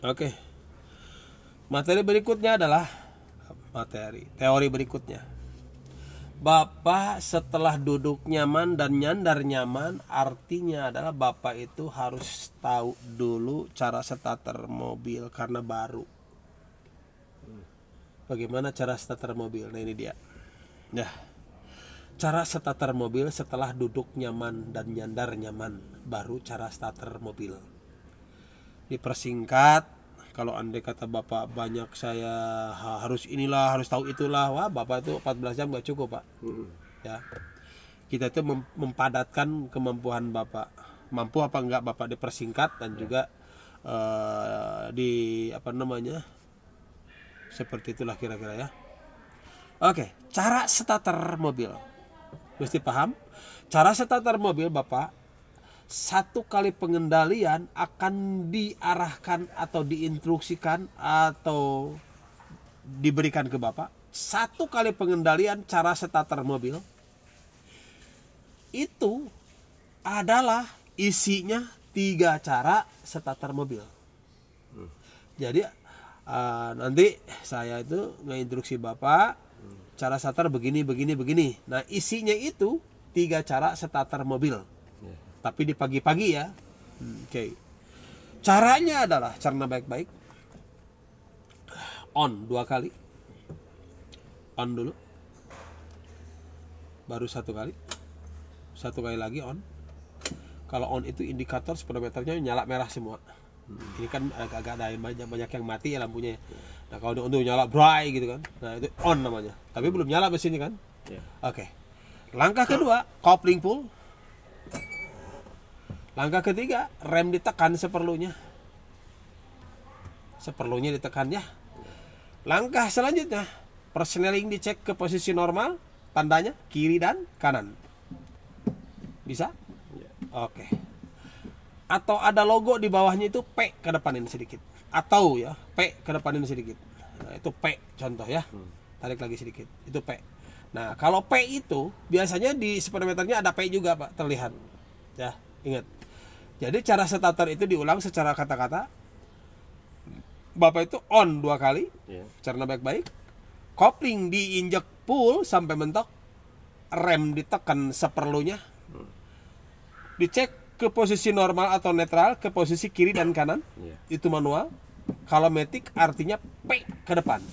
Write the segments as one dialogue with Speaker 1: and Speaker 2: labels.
Speaker 1: Oke. Materi berikutnya adalah teori berikutnya. Bapak setelah duduk nyaman dan nyandar nyaman, artinya adalah Bapak itu harus tahu dulu cara starter mobil karena baru. Bagaimana cara starter mobil? Nah, ini dia. Nah, cara starter mobil setelah duduk nyaman dan nyandar nyaman, baru cara starter mobil. Dipersingkat, kalau andai kata Bapak banyak saya harus inilah, harus tahu itulah, wah Bapak itu 14 jam gak cukup, Pak. Ya. Kita itu mempadatkan kemampuan Bapak. Mampu apa enggak Bapak dipersingkat dan juga seperti itulah kira-kira ya. Oke, cara starter mobil. Mesti paham. Cara starter mobil Bapak, satu kali pengendalian akan diarahkan atau diinstruksikan atau diberikan ke Bapak. Satu kali pengendalian cara starter mobil itu adalah isinya 3 cara starter mobil. Jadi nanti saya itu ngeinstruksi Bapak cara starter begini. Nah, isinya itu 3 cara starter mobil. Tapi di pagi-pagi ya. Oke. Caranya adalah cerna baik-baik. On 2 kali. On dulu. Baru 1 kali. 1 kali lagi on. Kalau on itu indikator speedometernya nyala merah semua. Ini kan agak ada banyak yang mati ya lampunya. Nah, kalau untuk nyala bright gitu kan. Nah, itu on namanya. Tapi belum nyala mesinnya kan. Oke. Langkah kedua, coupling pull. Langkah ketiga, rem ditekan seperlunya. Seperlunya ditekan ya. Langkah selanjutnya, persneling dicek ke posisi normal, tandanya kiri dan kanan. Bisa? Oke. Atau ada logo di bawahnya itu P ke depanin sedikit. Atau ya, P ke depanin sedikit. Nah, itu P contoh ya. Tarik lagi sedikit. Itu P. Nah, kalau P itu biasanya di speedometernya ada P juga, Pak, terlihat. Ya, ingat. Jadi cara starter itu diulang secara kata-kata. Bapak itu on 2 kali. Caranya baik-baik. Kopling diinjek pull sampai mentok. Rem ditekan seperlunya. Dicek ke posisi normal atau netral, ke posisi kiri dan kanan. Itu manual. Kalau matic artinya P ke depan.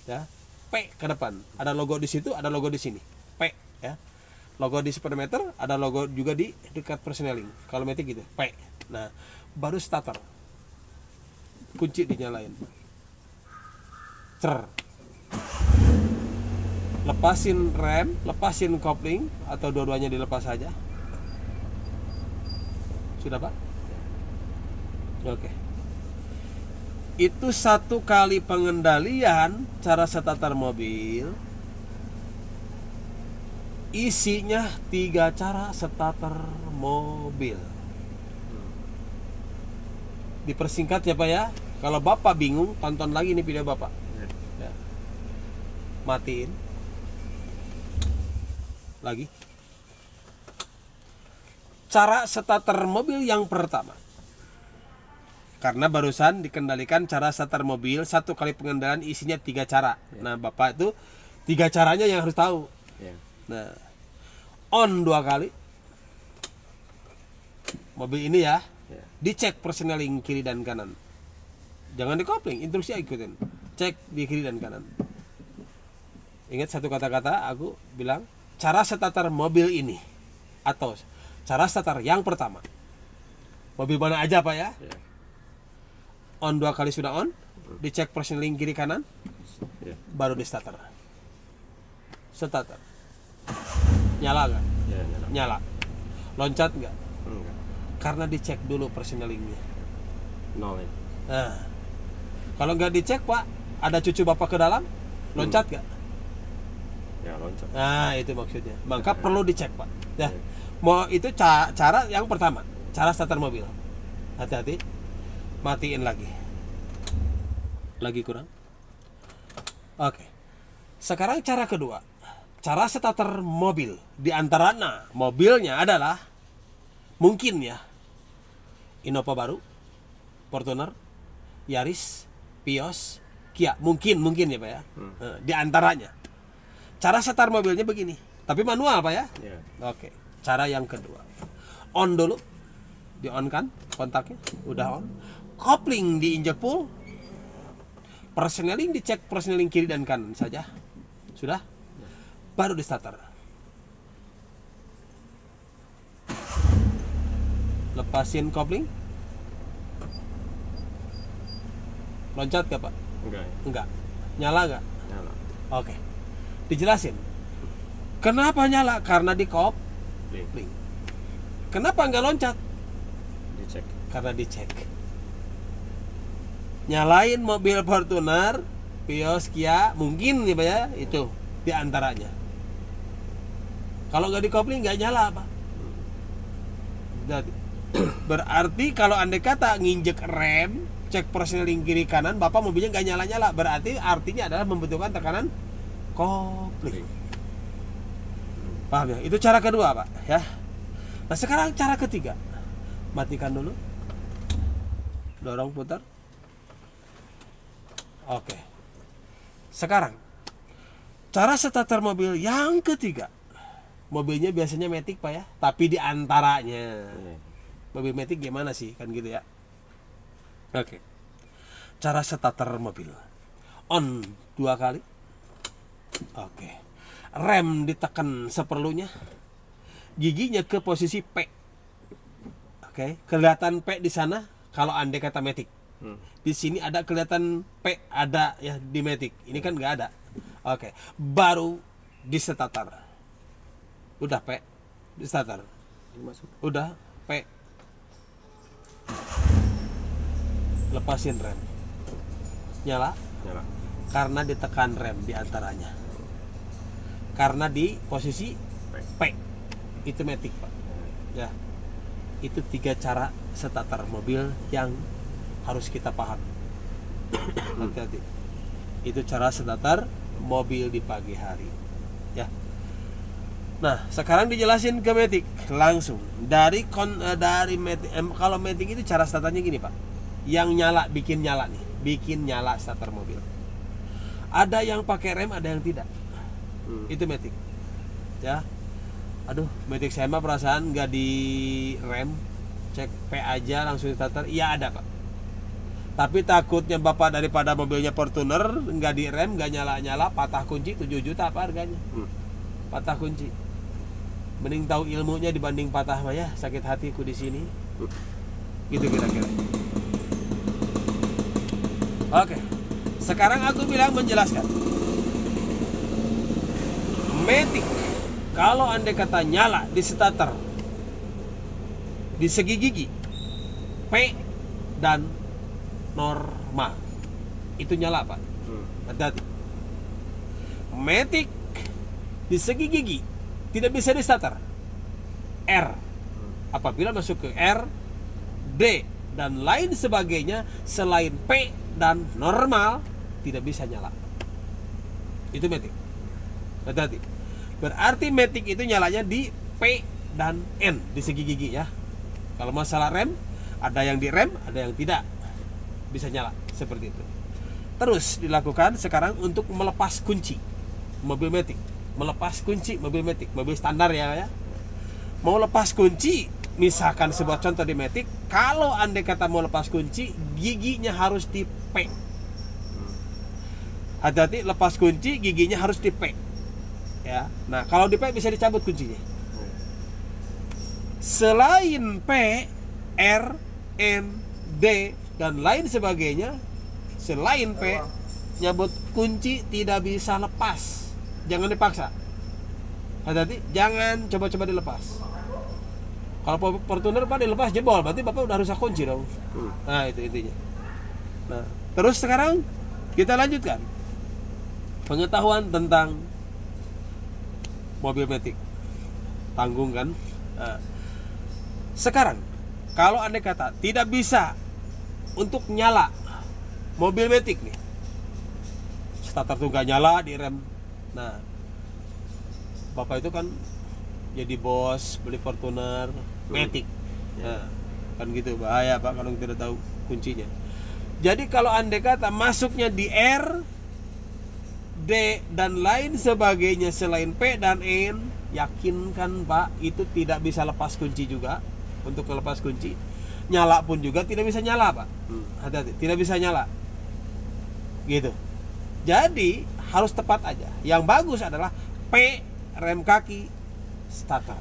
Speaker 1: Ya. P ke depan. Ada logo di situ, ada logo di sini. P ya. Logo di speedometer, ada logo juga di dekat persneling. Kalau matic gitu, P. Nah, baru starter. Kunci dinyalain. Cer. Lepasin rem, lepasin kopling atau dua-duanya dilepas saja. Sudah, Pak? Oke. Itu 1 kali pengendalian cara starter mobil. Isinya 3 cara starter mobil. Dipersingkat ya, Pak ya. Kalau Bapak bingung, tonton lagi nih video Bapak. Ya. Matiin. Lagi. Cara starter mobil yang pertama. Karena barusan dikendalikan cara starter mobil 1 kali pengendalian isinya 3 cara. Nah, Bapak itu 3 caranya yang harus tahu. Nah, on 2 kali. Mobil ini ya. Dicek persneling kiri dan kanan. Jangan dikopling, instruksi ikutin. Cek di kiri dan kanan. Ingat satu kata-kata aku bilang, cara starter mobil ini atau cara starter yang pertama. Mobil mana aja, Pak ya? On 2 kali sudah on. Dicek persneling kiri kanan. Baru di starter. Starter. Nyala nggak? Nyala. Loncat nggak?
Speaker 2: Enggak.
Speaker 1: Karena dicek dulu persnelingnya.
Speaker 2: Nol ya.
Speaker 1: Nah, kalau nggak dicek, Pak, ada cucu Bapak ke dalam, loncat nggak?
Speaker 2: Ya loncat.
Speaker 1: Nah, itu maksudnya. Maka perlu dicek, Pak. Ya. Mau itu cara yang pertama, cara starter mobil. Hati-hati. Matiin lagi. Lagi kurang. Oke. Sekarang cara kedua. Cara starter mobil. Di antara mobilnya adalah mungkin ya Innova baru, Fortuner, Yaris, Vios, Kia. Mungkin ya Pak ya. Di antaranya. Cara setar mobilnya begini. Tapi manual Pak ya.
Speaker 2: Yeah.
Speaker 1: Oke. Cara yang kedua. On dulu. Di on kan kontaknya. Udah on. Kopling diinjek full. Persneling dicek persneling kiri dan kanan saja. Sudah? Baru di starter. Lepasin kopling. Loncat gak Pak?
Speaker 2: Enggak.
Speaker 1: Enggak. Nyala gak?
Speaker 2: Nyala.
Speaker 1: Oke. Dijelasin. Kenapa nyala? Karena di kopling. Kenapa nggak loncat?
Speaker 2: Dicek.
Speaker 1: Karena dicek. Nyalain mobil Fortuner, Vios, Kia, mungkin nih Pak ya, itu di antaranya. Kalau nggak dikopling nggak nyala Pak. Berarti kalau andai kata nginjek rem, cek persneling kiri kanan, Bapak mobilnya nggak nyala-nyala. Berarti artinya adalah membutuhkan tekanan kopling. Paham ya? Itu cara kedua Pak ya. Nah sekarang cara ketiga. Matikan dulu. Dorong putar. Oke. Sekarang cara starter mobil yang ketiga. Mobilnya biasanya matic Pak ya, tapi di antaranya. Mobil matic gimana sih? Kan gitu ya. Oke. Cara starter mobil. On 2 kali. Oke. Rem ditekan seperlunya. Giginya ke posisi P. Oke, kelihatan P di sana kalau andai kata matic. Di sini ada kelihatan P ada ya di matic. Ini kan nggak ada. Oke, baru di starter. Udah P di starter. Udah P. Lepasin rem. Nyala?
Speaker 2: Nyala.
Speaker 1: Karena ditekan rem di antaranya. Karena di posisi P. Itu matic Pak. Ya. Itu 3 cara starter mobil yang harus kita paham. Hati-hati. Itu cara starter mobil di pagi hari. Ya. Nah, sekarang dijelasin ke matic langsung. Dari matic, kalau matic itu cara starternya gini Pak. Yang nyala bikin nyala nih, bikin nyala starter mobil. Ada yang pakai rem, ada yang tidak. Itu matic. Ya. Aduh, matic saya mah perasaan nggak di rem, cek P aja langsung starter. Iya ada Pak. Tapi takutnya Bapak daripada mobilnya Fortuner nggak di rem, nggak nyala-nyala, patah kunci 7 juta apa harganya? Patah kunci. Mending tahu ilmunya dibanding patah mah ya, sakit hatiku di sini. Gitu kira-kira. Oke. Sekarang aku bilang menjelaskan. Matic kalau andai kata nyala di starter di segi gigi P dan normal itu nyala Pak. Hati-hati. Matic di segi gigi tidak bisa di starter R. Apabila masuk ke R, D dan lain sebagainya selain P dan normal tidak bisa nyala. Itu matic. Hati-hati. Berarti matic itu nyalanya di P dan N di segi gigi ya. Kalau masalah rem, ada yang di rem, ada yang tidak bisa nyala seperti itu. Terus dilakukan sekarang untuk melepas kunci mobil matic. Melepas kunci mobil matic, mobil standar ya. Mau lepas kunci, misalkan sebuah contoh di matic, kalau andai kata mau lepas kunci, giginya harus di P. Hati-hati, lepas kunci giginya harus di P. Ya. Nah, kalau di P bisa dicabut kuncinya. Selain P, R, N, D dan lain sebagainya, selain P, nyabut kunci tidak bisa lepas. Jangan dipaksa. Hati-hati, jangan coba-coba dilepas. Kalau Fortuner Pak dilepas jebol, berarti Bapak udah rusak kunci dong. Nah, itu intinya. Nah, terus sekarang kita lanjutkan pengetahuan tentang mobil matic. Tanggung kan? Sekarang kalau andai kata tidak bisa untuk nyala mobil matic nih, starter tuh gak nyala di rem. Nah, Bapak itu kan jadi bos beli Fortuner matic. Nah, kan gitu bahaya Pak kalau tidak tahu kuncinya. Jadi kalau andai kata masuknya di R, D dan lain sebagainya selain P dan N, yakinkan Pak, itu tidak bisa lepas kunci juga. Untuk melepas kunci, nyala pun juga tidak bisa nyala Pak. Hati-hati, tidak bisa nyala. Gitu. Jadi harus tepat aja. Yang bagus adalah P rem kaki starter.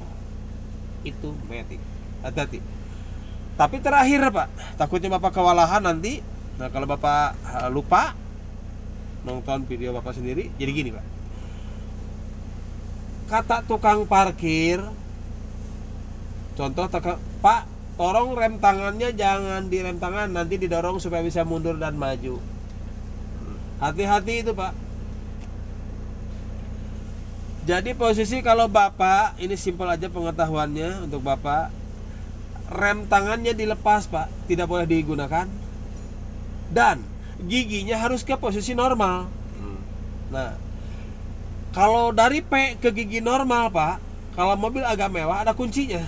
Speaker 1: Itu matic. Hati-hati. Tapi terakhir Pak, takutnya Bapak kewalahan nanti. Nah kalau Bapak lupa nonton video Bapak sendiri, jadi gini Pak. Kata tukang parkir, contoh Pak, tolong rem tangannya jangan direm tangan, nanti didorong supaya bisa mundur dan maju. Hati-hati itu Pak. Jadi posisi kalau Bapak, ini simpel aja pengetahuannya untuk Bapak, rem tangannya dilepas Pak, tidak boleh digunakan. Dan giginya harus ke posisi normal. Nah, kalau dari P ke gigi normal Pak, kalau mobil agak mewah ada kuncinya.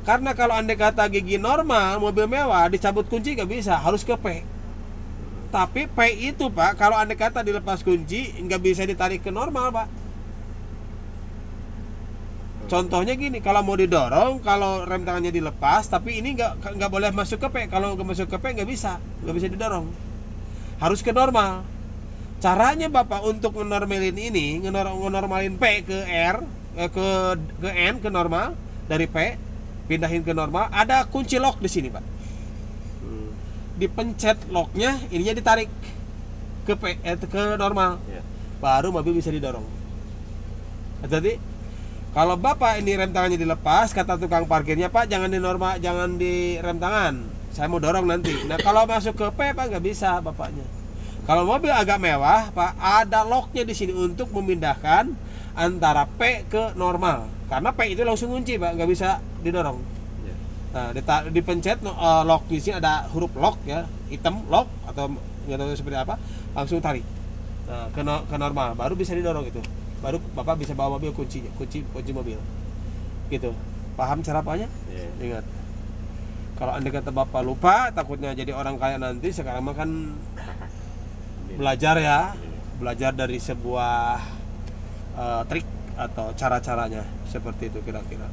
Speaker 1: Karena kalau andai kata gigi normal, mobil mewah dicabut kunci gak bisa, harus ke P. Tapi P itu Pak, kalau andai kata dilepas kunci nggak bisa ditarik ke normal Pak. Contohnya gini, kalau mau didorong, kalau rem tangannya dilepas, tapi ini nggak boleh masuk ke P. Kalau nggak masuk ke P nggak bisa didorong. Harus ke normal. Caranya Bapak untuk ngenormalin ini, ngenormalin P ke R, ke N ke normal, dari P pindahin ke normal, ada kunci lock di sini Pak. Dipencet locknya, ininya ditarik ke P, ke normal, baru mobil bisa didorong. Jadi kalau Bapak ini rem tangannya dilepas, kata tukang parkirnya Pak jangan di normal, jangan di rem tangan, saya mau dorong nanti. Nah kalau masuk ke P Pak nggak bisa Bapaknya. Kalau mobil agak mewah Pak, ada locknya di sini untuk memindahkan antara P ke normal. Karena P itu langsung kunci Pak, nggak bisa didorong. Nah dipencet lock di sini ada huruf lock ya, hitam lock atau nggak tahu seperti apa, langsung tarik. Nah ke normal, baru bisa didorong itu. Baru Bapak bisa bawa mobil kunci mobil. Gitu. Paham cara apanya? Ingat. Kalau Anda kata Bapak lupa, takutnya jadi orang kaya nanti, sekarang mah kan belajar ya. Belajar dari sebuah trik atau cara-caranya seperti itu kira-kira.